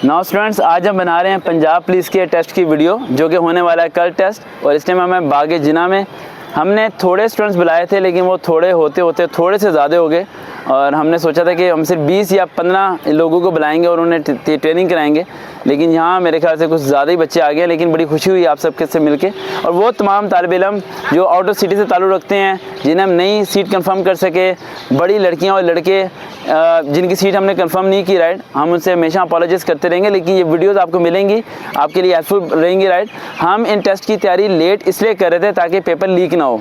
Now students, आज हम बना रहे हैं पंजाब पुलिस के टेस्ट की वीडियो जो कि होने वाला है कल टेस्ट। और इस टाइम हमें बागे जिना में हमने थोड़े स्टूडेंट्स बुलाए थे, लेकिन वो थोड़े होते होते थोड़े से ज़्यादा हो गए और हमने सोचा था कि हम सिर्फ 20 या 15 लोगों को बुलाएंगे और उन्हें ट्रेनिंग कराएंगे। लेकिन यहाँ मेरे ख्याल से कुछ ज़्यादा ही बच्चे आ गए, लेकिन बड़ी खुशी हुई आप सबके से मिलके। और वो तमाम तालिब इल्म जो आउट ऑफ सिटी से ताल्लुक़ रखते हैं, जिन्हें हम नई सीट कंफर्म कर सके, बड़ी लड़कियाँ और लड़के जिनकी सीट हमने कंफर्म नहीं की, राइट, हम उनसे हमेशा अपॉलोजाइज़ करते रहेंगे। लेकिन ये वीडियोज़ आपको मिलेंगी, आपके लिए हेल्पफुल रहेंगी, राइट। हम इन टेस्ट की तैयारी लेट इसलिए कर रहे थे ताकि पेपर लीक ना हो।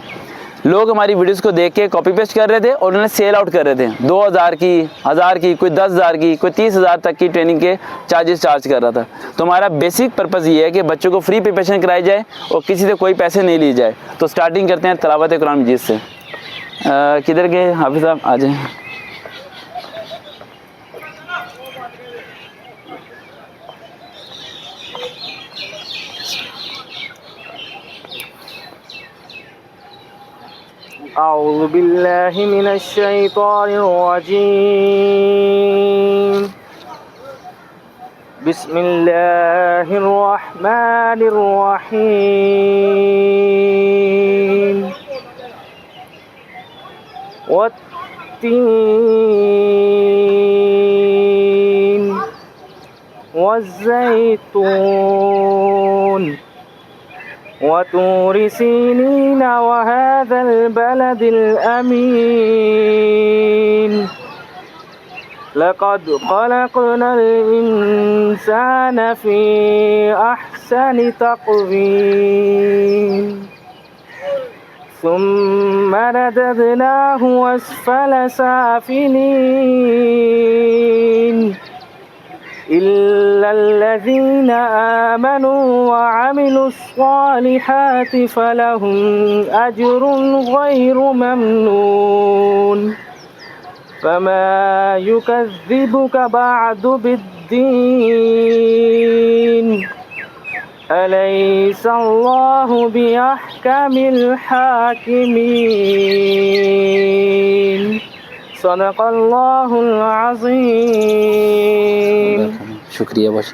लोग हमारी वीडियोस को देख के कॉपी पेस्ट कर रहे थे और उन्हें सेल आउट कर रहे थे। 2000 की, 1000 की, कोई 10,000 की, कोई 30,000 तक की ट्रेनिंग के चार्जेस चार्ज कर रहा था। तो हमारा बेसिक पर्पज़ ये है कि बच्चों को फ्री प्रिपरेशन कराई जाए और किसी से कोई पैसे नहीं लिए जाए। तो स्टार्टिंग करते हैं तिलावत कुरान मजीद से। किधर गए हाफिज़ साहब, आ जाएँ। أعوذ بالله من الشيطان الرجيم بسم الله الرحمن الرحيم والتين والزيتون وطور سينين وهذا البلد الأمين لقد خلقنا الإنسان في أحسن تقويم ثم رددناه أسفل سافلين إلا الذين آمنوا وعملوا الصالحات فلهم أجر غير ممنون فما يكذبك بعد بالدين أليس الله بأحكم الحاكمين صدق الله العظيم। शुक्रिया बहुत।